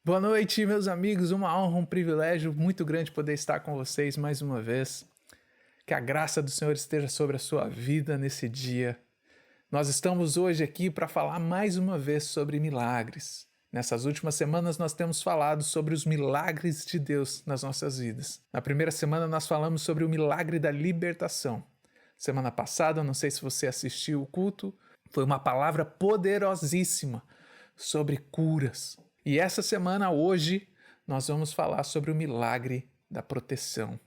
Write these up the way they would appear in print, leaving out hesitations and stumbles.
Boa noite, meus amigos. Uma honra, um privilégio muito grande poder estar com vocês mais uma vez. Que a graça do Senhor esteja sobre a sua vida nesse dia. Nós estamos hoje aqui para falar mais uma vez sobre milagres. Nessas últimas semanas nós temos falado sobre os milagres de Deus nas nossas vidas. Na primeira semana nós falamos sobre o milagre da libertação. Semana passada, não sei se você assistiu o culto, foi uma palavra poderosíssima sobre curas. E essa semana, hoje, nós vamos falar sobre o milagre da proteção,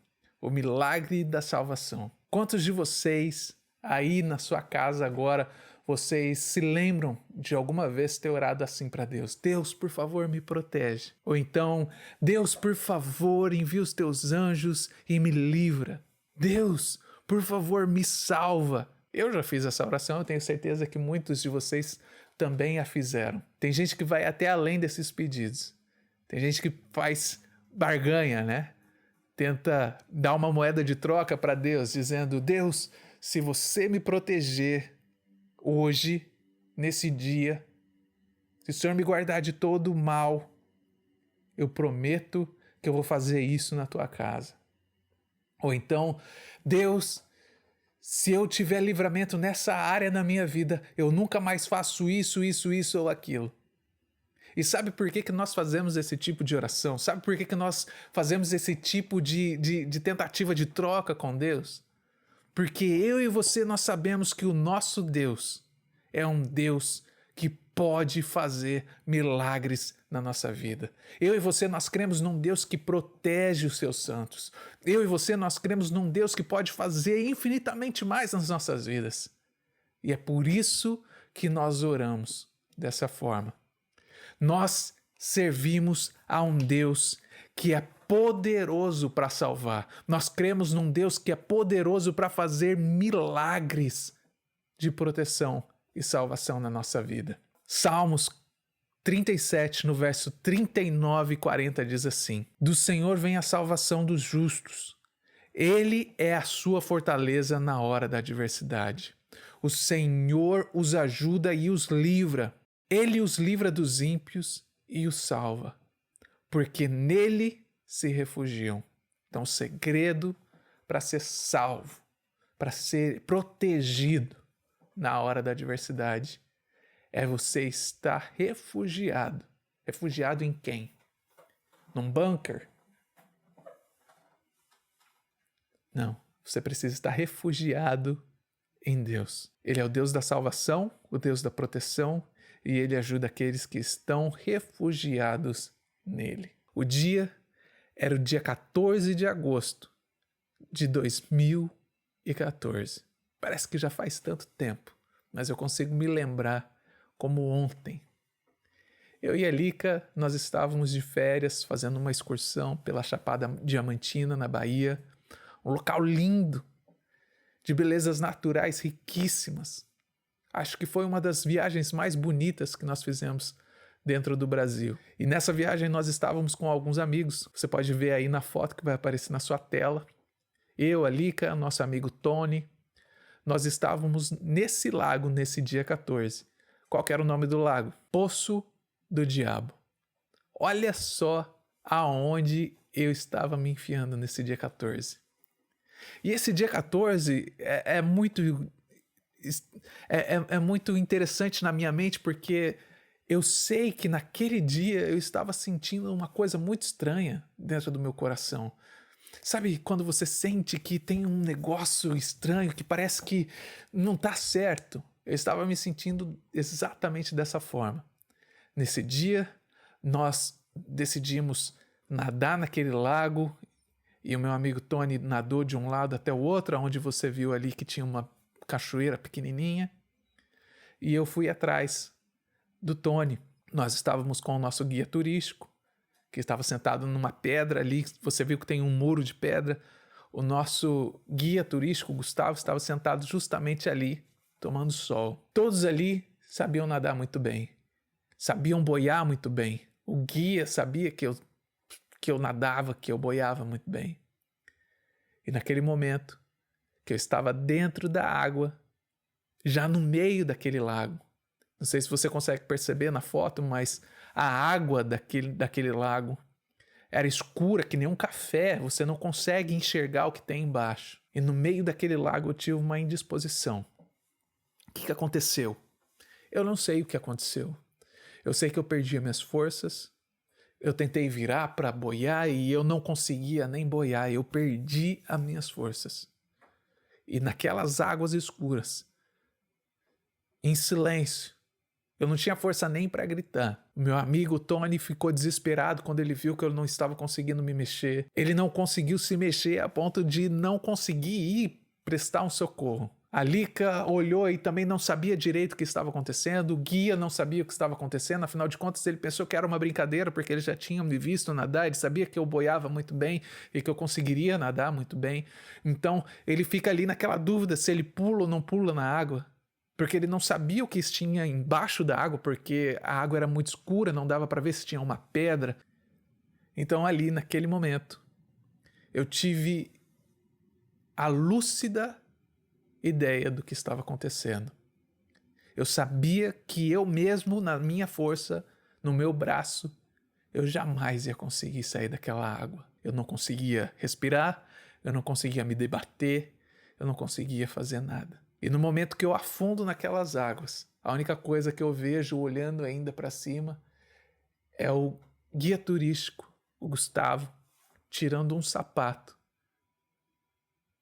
o milagre da salvação. Quantos de vocês aí na sua casa agora, vocês se lembram de alguma vez ter orado assim para Deus? Deus, por favor, me protege. Ou então, Deus, por favor, envia os teus anjos e me livra. Deus, por favor, me salva. Eu já fiz essa oração, eu tenho certeza que muitos de vocês também a fizeram. Tem gente que vai até além desses pedidos. Tem gente que faz barganha, né? Tenta dar uma moeda de troca para Deus, dizendo: Deus, se você me proteger hoje, nesse dia, se o Senhor me guardar de todo o mal, eu prometo que eu vou fazer isso na tua casa. Ou então, Deus, se eu tiver livramento nessa área na minha vida, eu nunca mais faço isso ou aquilo. E sabe por que nós fazemos esse tipo de oração? Sabe por que nós fazemos esse tipo de tentativa de troca com Deus? Porque eu e você, nós sabemos que o nosso Deus é um Deus que pode fazer milagres na nossa vida. Eu e você, nós cremos num Deus que protege os seus santos. Eu e você, nós cremos num Deus que pode fazer infinitamente mais nas nossas vidas. E é por isso que nós oramos dessa forma. Nós servimos a um Deus que é poderoso para salvar. Nós cremos num Deus que é poderoso para fazer milagres de proteção e salvação na nossa vida. Salmos 37, no verso 39 e 40, diz assim: Do Senhor vem a salvação dos justos. Ele é a sua fortaleza na hora da adversidade. O Senhor os ajuda e os livra. Ele os livra dos ímpios e os salva, porque nele se refugiam. Então, o segredo para ser salvo, para ser protegido na hora da adversidade, é você estar refugiado. Refugiado em quem? Num bunker? Não, você precisa estar refugiado em Deus. Ele é o Deus da salvação, o Deus da proteção, e ele ajuda aqueles que estão refugiados nele. O dia era o dia 14 de agosto de 2014. Parece que já faz tanto tempo, mas eu consigo me lembrar como ontem. Eu e a Lica, nós estávamos de férias fazendo uma excursão pela Chapada Diamantina, na Bahia. Um local lindo, de belezas naturais riquíssimas. Acho que foi uma das viagens mais bonitas que nós fizemos dentro do Brasil. E nessa viagem nós estávamos com alguns amigos. Você pode ver aí na foto que vai aparecer na sua tela. Eu, a Lica, nosso amigo Tony. Nós estávamos nesse lago nesse dia 14. Qual que era o nome do lago? Poço do Diabo. Olha só aonde eu estava me enfiando nesse dia 14. E esse dia 14 é muito interessante na minha mente, porque eu sei que naquele dia eu estava sentindo uma coisa muito estranha dentro do meu coração. Sabe quando você sente que tem um negócio estranho, que parece que não está certo? Eu estava me sentindo exatamente dessa forma. Nesse dia, nós decidimos nadar naquele lago, e o meu amigo Tony nadou de um lado até o outro, onde você viu ali que tinha uma cachoeira pequenininha. E eu fui atrás do Tony. Nós estávamos com o nosso guia turístico, que estava sentado numa pedra ali. Você viu que tem um muro de pedra. O nosso guia turístico, Gustavo, estava sentado justamente ali, tomando sol. Todos ali sabiam nadar muito bem. Sabiam boiar muito bem. O guia sabia que eu nadava, que eu boiava muito bem. E naquele momento que eu estava dentro da água, já no meio daquele lago, não sei se você consegue perceber na foto, mas A água daquele lago era escura que nem um café, você não consegue enxergar o que tem embaixo. E no meio daquele lago eu tive uma indisposição. O que aconteceu? Eu não sei o que aconteceu. Eu sei que eu perdi as minhas forças. Eu tentei virar para boiar e eu não conseguia nem boiar. Eu perdi as minhas forças. E naquelas águas escuras, em silêncio, eu não tinha força nem para gritar. O meu amigo Tony ficou desesperado quando ele viu que eu não estava conseguindo me mexer. Ele não conseguiu se mexer a ponto de não conseguir ir prestar um socorro. A Lika olhou e também não sabia direito o que estava acontecendo. O guia não sabia o que estava acontecendo. Afinal de contas, ele pensou que era uma brincadeira, porque ele já tinha me visto nadar. Ele sabia que eu boiava muito bem e que eu conseguiria nadar muito bem. Então, ele fica ali naquela dúvida se ele pula ou não pula na água. Porque ele não sabia o que tinha embaixo da água, porque a água era muito escura, não dava para ver se tinha uma pedra. Então, ali, naquele momento, eu tive a lúcida ideia do que estava acontecendo. Eu sabia que eu mesmo, na minha força, no meu braço, eu jamais ia conseguir sair daquela água. Eu não conseguia respirar, eu não conseguia me debater, eu não conseguia fazer nada. E no momento que eu afundo naquelas águas, a única coisa que eu vejo olhando ainda para cima é o guia turístico, o Gustavo, tirando um sapato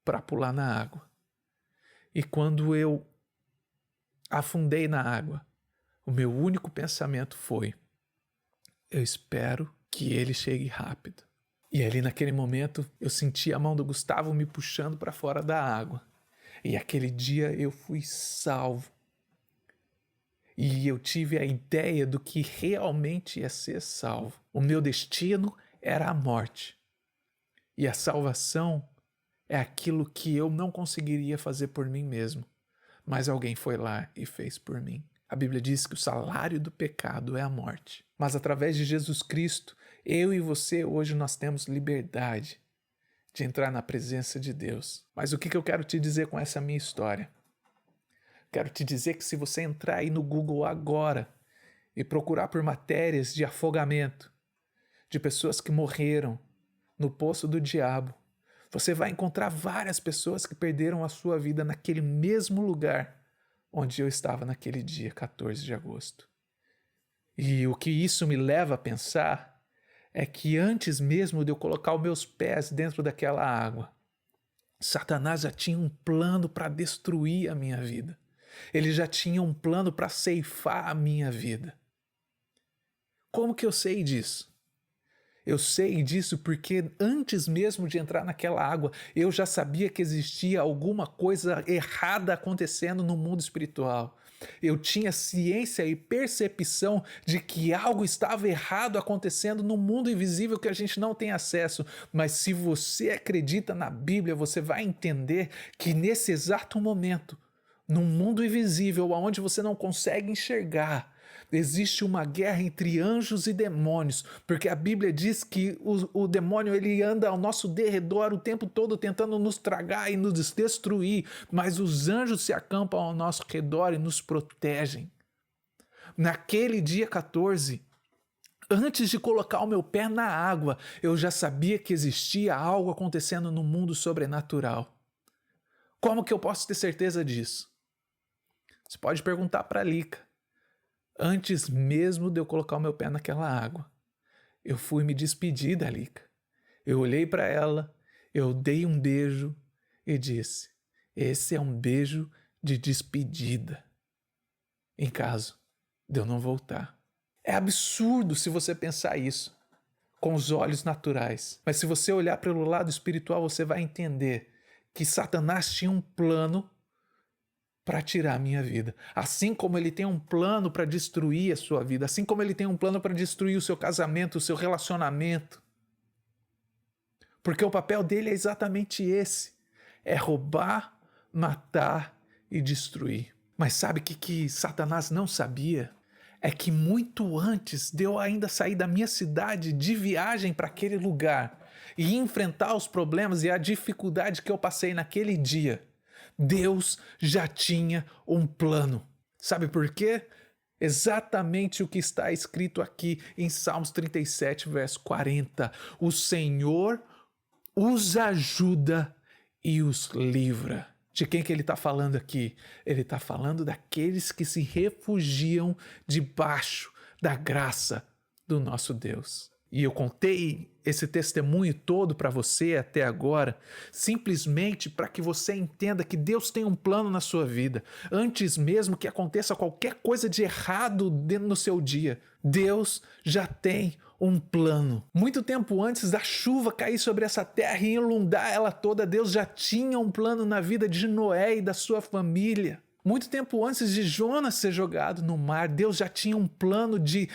para pular na água. E quando eu afundei na água, o meu único pensamento foi: eu espero que ele chegue rápido. E ali naquele momento eu senti a mão do Gustavo me puxando para fora da água. E aquele dia eu fui salvo. E eu tive a ideia do que realmente ia ser salvo. O meu destino era a morte. E a salvação é aquilo que eu não conseguiria fazer por mim mesmo, mas alguém foi lá e fez por mim. A Bíblia diz que o salário do pecado é a morte. Mas através de Jesus Cristo, eu e você hoje nós temos liberdade de entrar na presença de Deus. Mas o que eu quero te dizer com essa minha história? Quero te dizer que se você entrar aí no Google agora e procurar por matérias de afogamento, de pessoas que morreram no poço do diabo, você vai encontrar várias pessoas que perderam a sua vida naquele mesmo lugar onde eu estava naquele dia, 14 de agosto. E o que isso me leva a pensar é que antes mesmo de eu colocar os meus pés dentro daquela água, Satanás já tinha um plano para destruir a minha vida. Ele já tinha um plano para ceifar a minha vida. Como que eu sei disso? Eu sei disso porque antes mesmo de entrar naquela água, eu já sabia que existia alguma coisa errada acontecendo no mundo espiritual. Eu tinha ciência e percepção de que algo estava errado acontecendo no mundo invisível que a gente não tem acesso. Mas se você acredita na Bíblia, você vai entender que nesse exato momento, num mundo invisível, onde você não consegue enxergar, existe uma guerra entre anjos e demônios, porque a Bíblia diz que o demônio ele anda ao nosso derredor o tempo todo tentando nos tragar e nos destruir, mas os anjos se acampam ao nosso redor e nos protegem. Naquele dia 14, antes de colocar o meu pé na água, eu já sabia que existia algo acontecendo no mundo sobrenatural. Como que eu posso ter certeza disso? Você pode perguntar para a Lika. Antes mesmo de eu colocar o meu pé naquela água, eu fui me despedir da Lika. Eu olhei para ela, eu dei um beijo e disse: esse é um beijo de despedida, em caso de eu não voltar. É absurdo se você pensar isso com os olhos naturais, mas se você olhar pelo lado espiritual, você vai entender que Satanás tinha um plano para tirar a minha vida. Assim como ele tem um plano para destruir a sua vida, assim como ele tem um plano para destruir o seu casamento, o seu relacionamento. Porque o papel dele é exatamente esse: é roubar, matar e destruir. Mas sabe o que Satanás não sabia? É que muito antes de eu ainda sair da minha cidade de viagem para aquele lugar e enfrentar os problemas e a dificuldade que eu passei naquele dia, Deus já tinha um plano. Sabe por quê? exatamente o que está escrito aqui em Salmos 37, verso 40. O Senhor os ajuda e os livra. De quem que ele está falando aqui? Ele está falando daqueles que se refugiam debaixo da graça do nosso Deus. E eu contei esse testemunho todo para você até agora, simplesmente para que você entenda que Deus tem um plano na sua vida. Antes mesmo que aconteça qualquer coisa de errado no seu dia, Deus já tem um plano. Muito tempo antes da chuva cair sobre essa terra e inundar ela toda, Deus já tinha um plano na vida de Noé e da sua família. Muito tempo antes de Jonas ser jogado no mar, Deus já tinha um plano de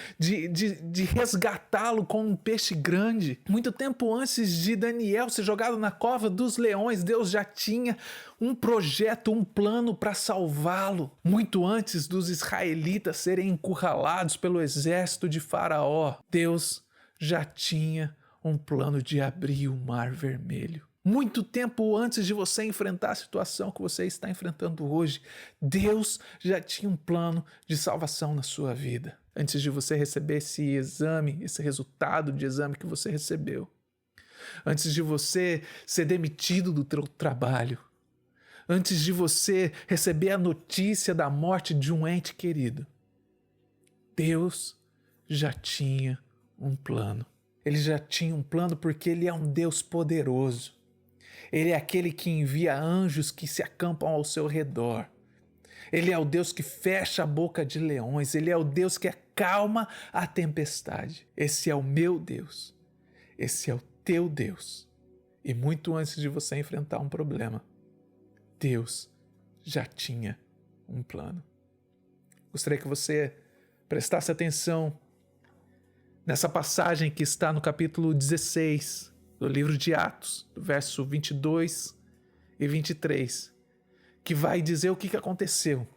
resgatá-lo com um peixe grande. Muito tempo antes de Daniel ser jogado na cova dos leões, Deus já tinha um projeto, um plano para salvá-lo. Muito antes dos israelitas serem encurralados pelo exército de Faraó, Deus já tinha um plano de abrir o Mar Vermelho. Muito tempo antes de você enfrentar a situação que você está enfrentando hoje, Deus já tinha um plano de salvação na sua vida. Antes de você receber esse exame, esse resultado de exame que você recebeu. Antes de você ser demitido do teu trabalho. Antes de você receber a notícia da morte de um ente querido. Deus já tinha um plano. Ele já tinha um plano porque Ele é um Deus poderoso. Ele é aquele que envia anjos que se acampam ao seu redor. Ele é o Deus que fecha a boca de leões. Ele é o Deus que acalma a tempestade. Esse é o meu Deus. Esse é o teu Deus. E muito antes de você enfrentar um problema, Deus já tinha um plano. Gostaria que você prestasse atenção nessa passagem que está no capítulo 16 do livro de Atos, do verso 22 e 23, que vai dizer o que aconteceu.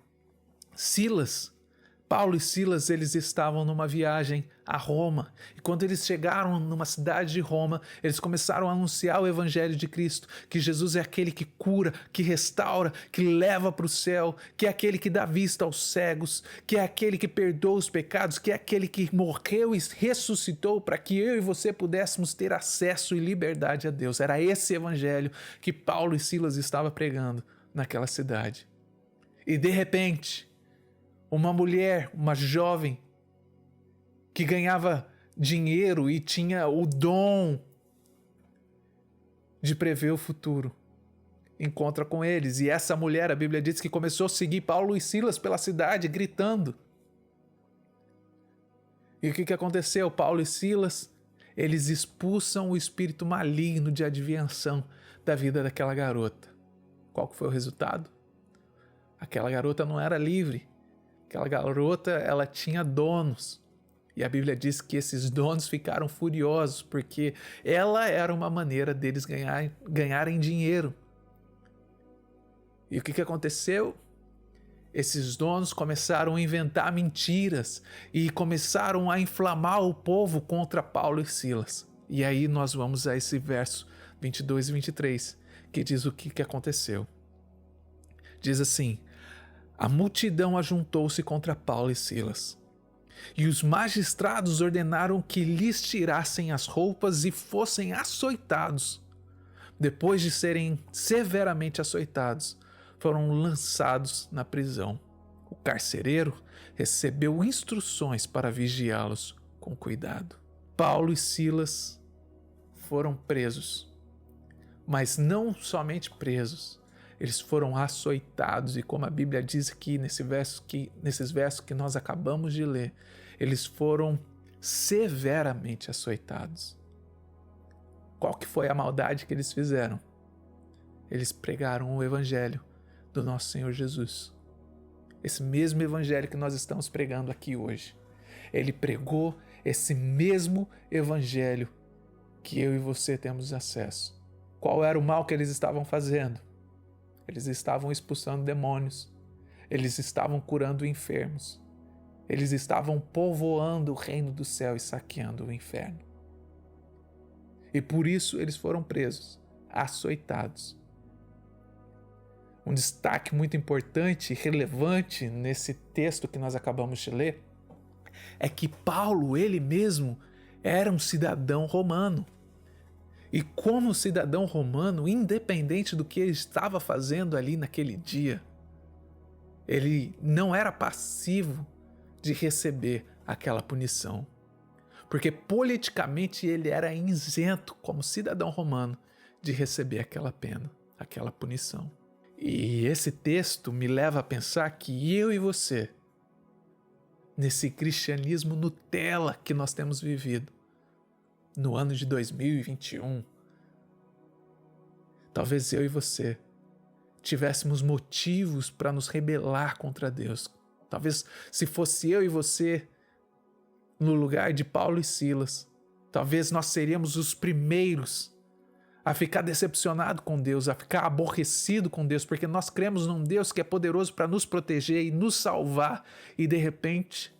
Paulo e Silas, eles estavam numa viagem a Roma, e quando eles chegaram numa cidade de Roma, eles começaram a anunciar o evangelho de Cristo, que Jesus é aquele que cura, que restaura, que leva para o céu, que é aquele que dá vista aos cegos, que é aquele que perdoa os pecados, que é aquele que morreu e ressuscitou para que eu e você pudéssemos ter acesso e liberdade a Deus. Era esse evangelho que Paulo e Silas estavam pregando naquela cidade. E de repente, uma mulher, uma jovem, que ganhava dinheiro e tinha o dom de prever o futuro, encontra com eles. E essa mulher, a Bíblia diz que começou a seguir Paulo e Silas pela cidade, gritando. E o que aconteceu? Paulo e Silas, eles expulsam o espírito maligno de adivinhação da vida daquela garota. Qual que foi o resultado? Aquela garota não era livre. Aquela garota, ela tinha donos. E a Bíblia diz que esses donos ficaram furiosos porque ela era uma maneira deles ganharem dinheiro. E o que aconteceu? Esses donos começaram a inventar mentiras e começaram a inflamar o povo contra Paulo e Silas. E aí nós vamos a esse verso 22 e 23, que diz o que aconteceu. Diz assim: a multidão ajuntou-se contra Paulo e Silas, e os magistrados ordenaram que lhes tirassem as roupas e fossem açoitados. Depois de serem severamente açoitados, foram lançados na prisão. O carcereiro recebeu instruções para vigiá-los com cuidado. Paulo e Silas foram presos, mas não somente presos, eles foram açoitados, e como a Bíblia diz aqui nesses versos que nós acabamos de ler, eles foram severamente açoitados. Qual que foi a maldade que eles fizeram? Eles pregaram o evangelho do nosso Senhor Jesus. Esse mesmo evangelho que nós estamos pregando aqui hoje. Ele pregou esse mesmo evangelho que eu e você temos acesso. Qual era o mal que eles estavam fazendo? Eles estavam expulsando demônios. Eles estavam curando enfermos. Eles estavam povoando o reino do céu e saqueando o inferno. E por isso eles foram presos, açoitados. Um destaque muito importante e relevante nesse texto que nós acabamos de ler é que Paulo, ele mesmo, era um cidadão romano. E como cidadão romano, independente do que ele estava fazendo ali naquele dia, ele não era passivo de receber aquela punição. Porque politicamente ele era isento, como cidadão romano, de receber aquela pena, aquela punição. E esse texto me leva a pensar que eu e você, nesse cristianismo Nutella que nós temos vivido, no ano de 2021, talvez eu e você tivéssemos motivos para nos rebelar contra Deus. Talvez se fosse eu e você no lugar de Paulo e Silas, talvez nós seríamos os primeiros a ficar decepcionado com Deus, a ficar aborrecido com Deus, porque nós cremos num Deus que é poderoso para nos proteger e nos salvar, e de repente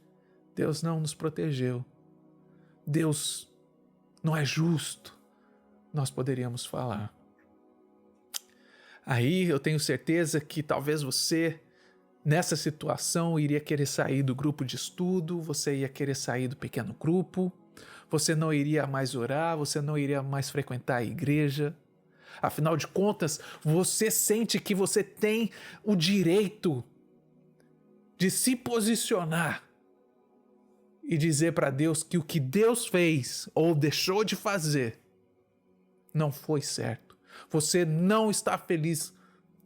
Deus não nos protegeu. Deus não é justo, nós poderíamos falar. Aí eu tenho certeza que talvez você, nessa situação, iria querer sair do grupo de estudo, você ia querer sair do pequeno grupo, você não iria mais orar, você não iria mais frequentar a igreja. Afinal de contas, você sente que você tem o direito de se posicionar e dizer para Deus que o que Deus fez ou deixou de fazer não foi certo. Você não está feliz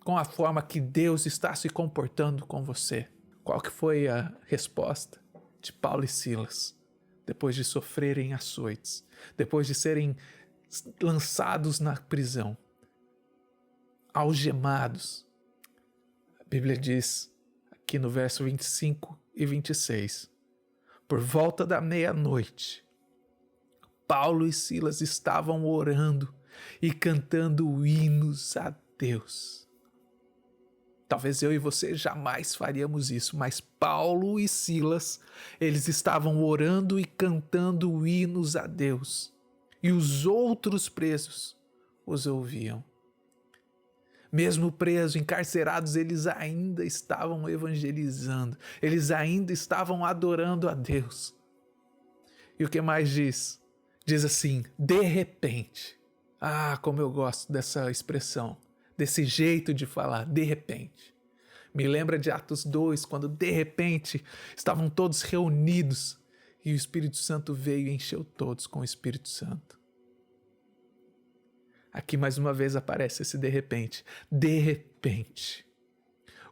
com a forma que Deus está se comportando com você. Qual que foi a resposta de Paulo e Silas depois de sofrerem açoites, depois de serem lançados na prisão, algemados? A Bíblia diz aqui no verso 25 e 26, por volta da meia-noite, Paulo e Silas estavam orando e cantando hinos a Deus. Talvez eu e você jamais faríamos isso, mas Paulo e Silas, eles estavam orando e cantando hinos a Deus. E os outros presos os ouviam. Mesmo presos, encarcerados, eles ainda estavam evangelizando. Eles ainda estavam adorando a Deus. E o que mais diz? Diz assim, de repente. Ah, como eu gosto dessa expressão, desse jeito de falar, de repente. Me lembra de Atos 2, quando de repente estavam todos reunidos e o Espírito Santo veio e encheu todos com o Espírito Santo. Aqui mais uma vez aparece esse de repente. De repente.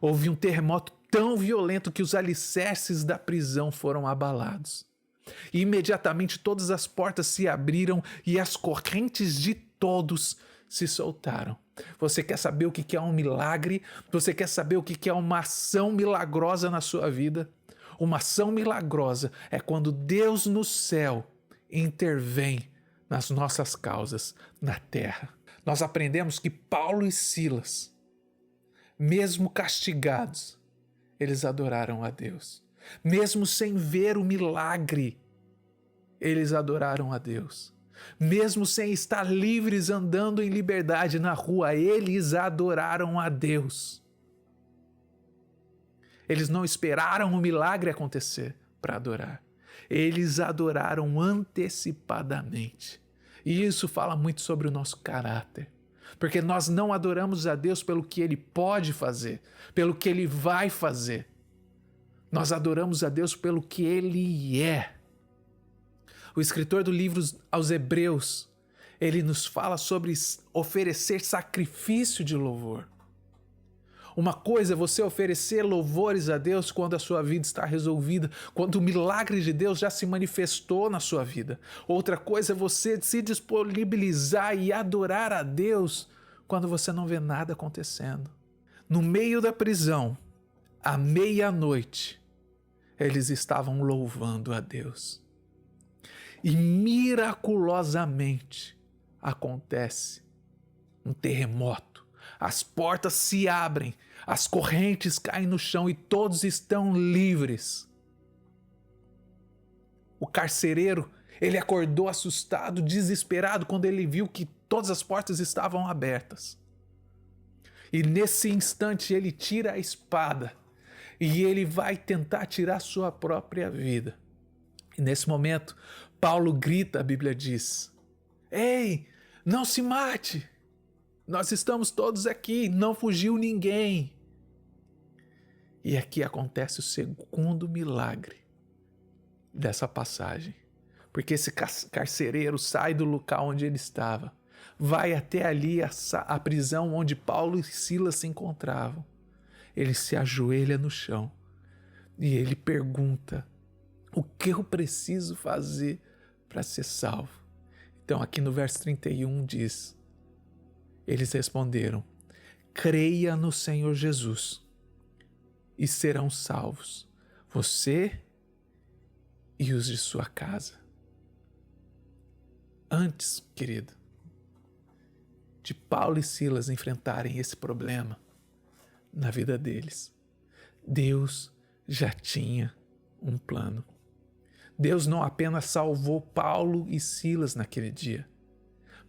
Houve um terremoto tão violento que os alicerces da prisão foram abalados. E imediatamente todas as portas se abriram e as correntes de todos se soltaram. Você quer saber o que é um milagre? Você quer saber o que é uma ação milagrosa na sua vida? Uma ação milagrosa é quando Deus no céu intervém nas nossas causas na terra. Nós aprendemos que Paulo e Silas, mesmo castigados, eles adoraram a Deus. Mesmo sem ver o milagre, eles adoraram a Deus. Mesmo sem estar livres andando em liberdade na rua, eles adoraram a Deus. Eles não esperaram o milagre acontecer para adorar. Eles adoraram antecipadamente. E isso fala muito sobre o nosso caráter. Porque nós não adoramos a Deus pelo que Ele pode fazer, pelo que Ele vai fazer. Nós adoramos a Deus pelo que Ele é. O escritor do livro aos Hebreus, ele nos fala sobre oferecer sacrifício de louvor. Uma coisa é você oferecer louvores a Deus quando a sua vida está resolvida, quando o milagre de Deus já se manifestou na sua vida. Outra coisa é você se disponibilizar e adorar a Deus quando você não vê nada acontecendo. No meio da prisão, à meia-noite, eles estavam louvando a Deus. E miraculosamente acontece um terremoto. As portas se abrem, as correntes caem no chão e todos estão livres. O carcereiro, ele acordou assustado, desesperado, quando ele viu que todas as portas estavam abertas. E nesse instante ele tira a espada e ele vai tentar tirar sua própria vida. E nesse momento, Paulo grita, a Bíblia diz: Ei, não se mate! Nós estamos todos aqui, não fugiu ninguém. E aqui acontece o segundo milagre dessa passagem. Porque esse carcereiro sai do local onde ele estava, vai até ali a prisão onde Paulo e Silas se encontravam. Ele se ajoelha no chão e ele pergunta: o que eu preciso fazer para ser salvo? Então aqui no verso 31 diz: eles responderam: creia no Senhor Jesus e serão salvos, você e os de sua casa. Antes, querido, de Paulo e Silas enfrentarem esse problema na vida deles, Deus já tinha um plano. Deus não apenas salvou Paulo e Silas naquele dia,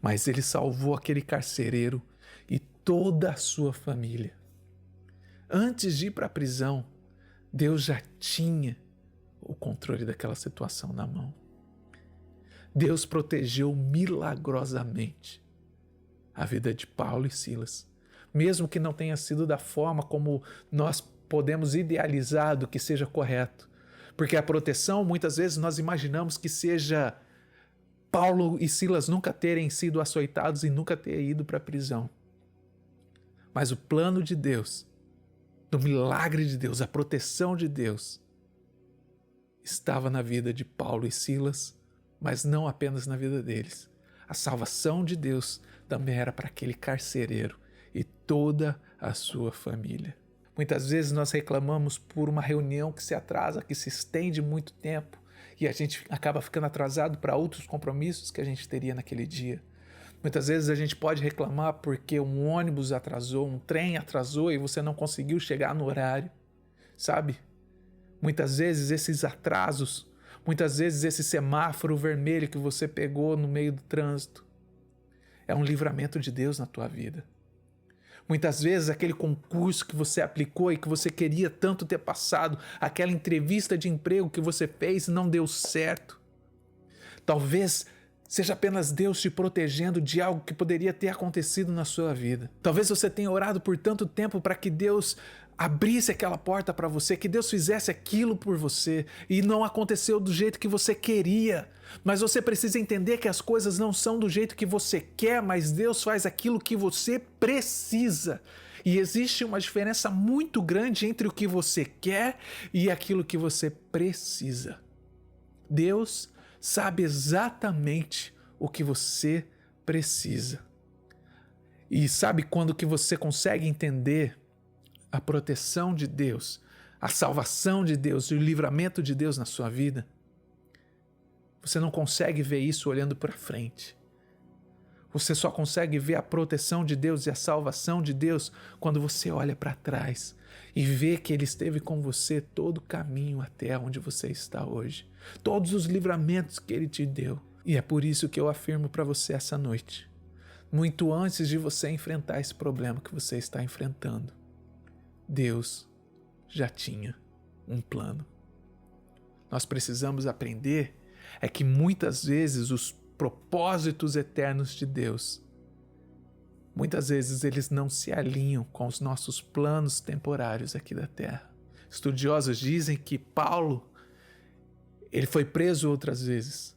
mas ele salvou aquele carcereiro e toda a sua família. Antes de ir para a prisão, Deus já tinha o controle daquela situação na mão. Deus protegeu milagrosamente a vida de Paulo e Silas, mesmo que não tenha sido da forma como nós podemos idealizar do que seja correto, porque a proteção muitas vezes nós imaginamos que seja Paulo e Silas nunca terem sido açoitados e nunca terem ido para a prisão. Mas o plano de Deus, do milagre de Deus, a proteção de Deus, estava na vida de Paulo e Silas, mas não apenas na vida deles. A salvação de Deus também era para aquele carcereiro e toda a sua família. Muitas vezes nós reclamamos por uma reunião que se atrasa, que se estende muito tempo, e a gente acaba ficando atrasado para outros compromissos que a gente teria naquele dia. Muitas vezes a gente pode reclamar porque um ônibus atrasou, um trem atrasou e você não conseguiu chegar no horário, sabe? Muitas vezes esses atrasos, muitas vezes esse semáforo vermelho que você pegou no meio do trânsito, é um livramento de Deus na tua vida. Muitas vezes aquele concurso que você aplicou e que você queria tanto ter passado, aquela entrevista de emprego que você fez e não deu certo. Talvez seja apenas Deus te protegendo de algo que poderia ter acontecido na sua vida. Talvez você tenha orado por tanto tempo para que Deus abrisse aquela porta para você, que Deus fizesse aquilo por você e não aconteceu do jeito que você queria. Mas você precisa entender que as coisas não são do jeito que você quer, mas Deus faz aquilo que você precisa. E existe uma diferença muito grande entre o que você quer e aquilo que você precisa. Deus sabe exatamente o que você precisa. E sabe quando que você consegue entender a proteção de Deus, a salvação de Deus e o livramento de Deus na sua vida? Você não consegue ver isso olhando para frente. Você só consegue ver a proteção de Deus e a salvação de Deus quando você olha para trás e vê que Ele esteve com você todo o caminho até onde você está hoje. Todos os livramentos que Ele te deu. E é por isso que eu afirmo para você essa noite, muito antes de você enfrentar esse problema que você está enfrentando, Deus já tinha um plano. Nós precisamos aprender que muitas vezes os propósitos eternos de Deus, muitas vezes eles não se alinham com os nossos planos temporários aqui da terra. Estudiosos dizem que Paulo, ele foi preso outras vezes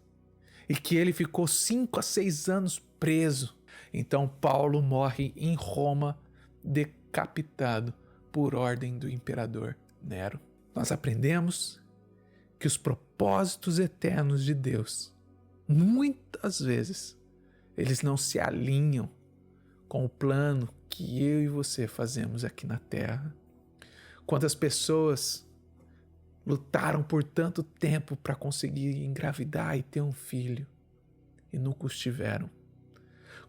e que ele ficou 5 a 6 anos preso. Então Paulo morre em Roma, decapitado por ordem do imperador Nero. Nós aprendemos que os propósitos eternos de Deus, muitas vezes, eles não se alinham com o plano que eu e você fazemos aqui na Terra. Quantas pessoas lutaram por tanto tempo para conseguir engravidar e ter um filho e nunca os tiveram?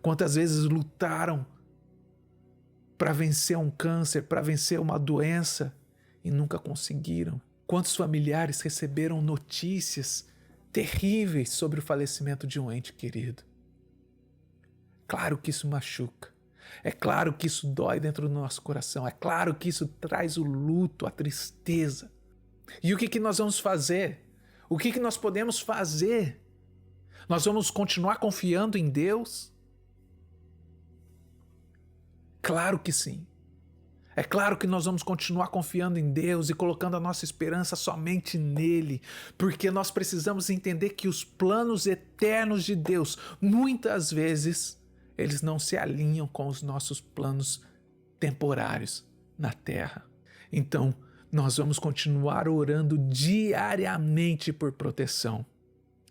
Quantas vezes lutaram para vencer um câncer, para vencer uma doença e nunca conseguiram? Quantos familiares receberam notícias terríveis sobre o falecimento de um ente querido? Claro que isso machuca. É claro que isso dói dentro do nosso coração. É claro que isso traz o luto, a tristeza. E o que nós vamos fazer? O que nós podemos fazer? Nós vamos continuar confiando em Deus? Claro que sim. É claro que nós vamos continuar confiando em Deus e colocando a nossa esperança somente nele, porque nós precisamos entender que os planos eternos de Deus, muitas vezes, eles não se alinham com os nossos planos temporários na terra. Então, nós vamos continuar orando diariamente por proteção.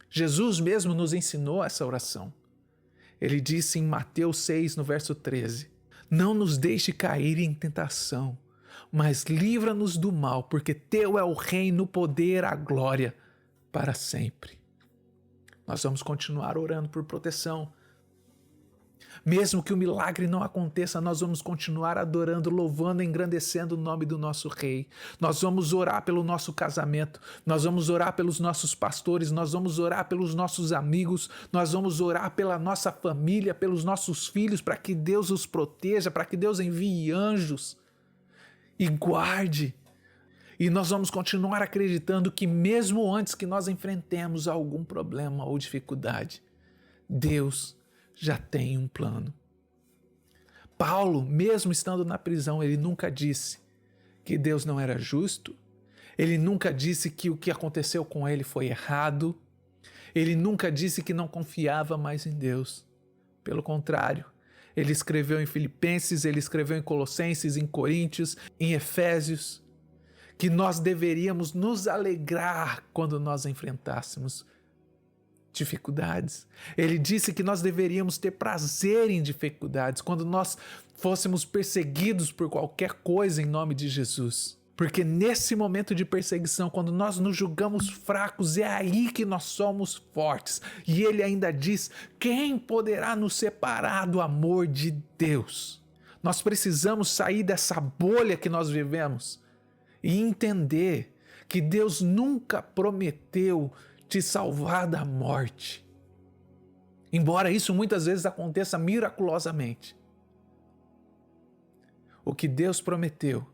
Jesus mesmo nos ensinou essa oração. Ele disse em Mateus 6, no verso 13: não nos deixe cair em tentação, mas livra-nos do mal, porque teu é o reino, o poder, a glória para sempre. Nós vamos continuar orando por proteção. Mesmo que o milagre não aconteça, nós vamos continuar adorando, louvando, engrandecendo o nome do nosso Rei. Nós vamos orar pelo nosso casamento, nós vamos orar pelos nossos pastores, nós vamos orar pelos nossos amigos, nós vamos orar pela nossa família, pelos nossos filhos, para que Deus os proteja, para que Deus envie anjos e guarde. E nós vamos continuar acreditando que mesmo antes que nós enfrentemos algum problema ou dificuldade, Deus já tem um plano. Paulo, mesmo estando na prisão, ele nunca disse que Deus não era justo, ele nunca disse que o que aconteceu com ele foi errado, ele nunca disse que não confiava mais em Deus. Pelo contrário, ele escreveu em Filipenses, ele escreveu em Colossenses, em Coríntios, em Efésios, que nós deveríamos nos alegrar quando nós enfrentássemos dificuldades. Ele disse que nós deveríamos ter prazer em dificuldades, quando nós fôssemos perseguidos por qualquer coisa em nome de Jesus. Porque nesse momento de perseguição, quando nós nos julgamos fracos, é aí que nós somos fortes. E ele ainda diz: quem poderá nos separar do amor de Deus? Nós precisamos sair dessa bolha que nós vivemos e entender que Deus nunca prometeu te salvar da morte. Embora isso muitas vezes aconteça miraculosamente. O que Deus prometeu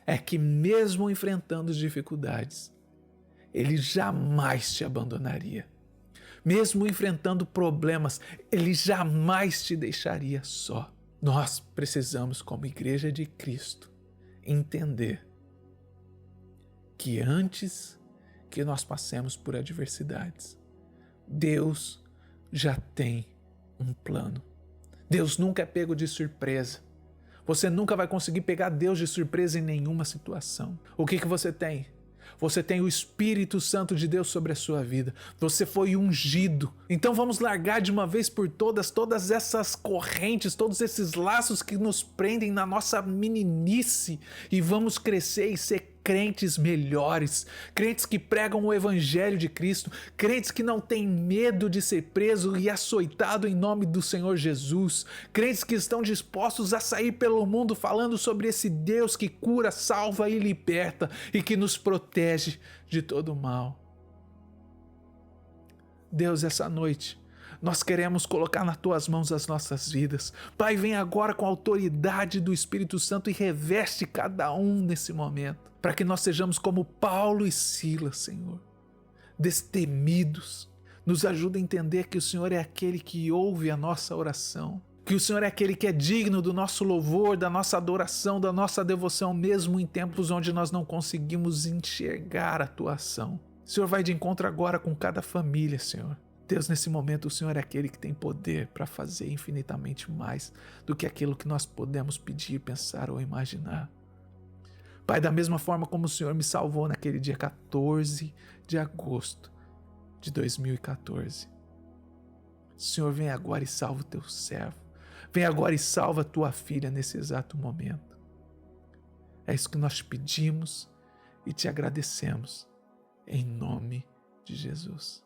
é que mesmo enfrentando dificuldades, Ele jamais te abandonaria. Mesmo enfrentando problemas, Ele jamais te deixaria só. Nós precisamos, como Igreja de Cristo, entender que antes que nós passemos por adversidades, Deus já tem um plano. Deus nunca é pego de surpresa. Você nunca vai conseguir pegar Deus de surpresa em nenhuma situação. O que você tem? Você tem o Espírito Santo de Deus sobre a sua vida. Você foi ungido. Então vamos largar de uma vez por todas essas correntes, todos esses laços que nos prendem na nossa meninice e vamos crescer e ser crentes melhores, crentes que pregam o Evangelho de Cristo, crentes que não têm medo de ser preso e açoitado em nome do Senhor Jesus, crentes que estão dispostos a sair pelo mundo falando sobre esse Deus que cura, salva e liberta e que nos protege de todo mal. Deus, essa noite, nós queremos colocar nas tuas mãos as nossas vidas. Pai, vem agora com a autoridade do Espírito Santo e reveste cada um nesse momento, para que nós sejamos como Paulo e Silas, Senhor, destemidos. Nos ajuda a entender que o Senhor é aquele que ouve a nossa oração, que o Senhor é aquele que é digno do nosso louvor, da nossa adoração, da nossa devoção, mesmo em tempos onde nós não conseguimos enxergar a tua ação. O Senhor vai de encontro agora com cada família, Senhor. Deus, nesse momento o Senhor é aquele que tem poder para fazer infinitamente mais do que aquilo que nós podemos pedir, pensar ou imaginar. Pai, da mesma forma como o Senhor me salvou naquele dia 14 de agosto de 2014, o Senhor vem agora e salva o teu servo. Vem agora e salva a tua filha nesse exato momento. É isso que nós te pedimos e te agradecemos, em nome de Jesus.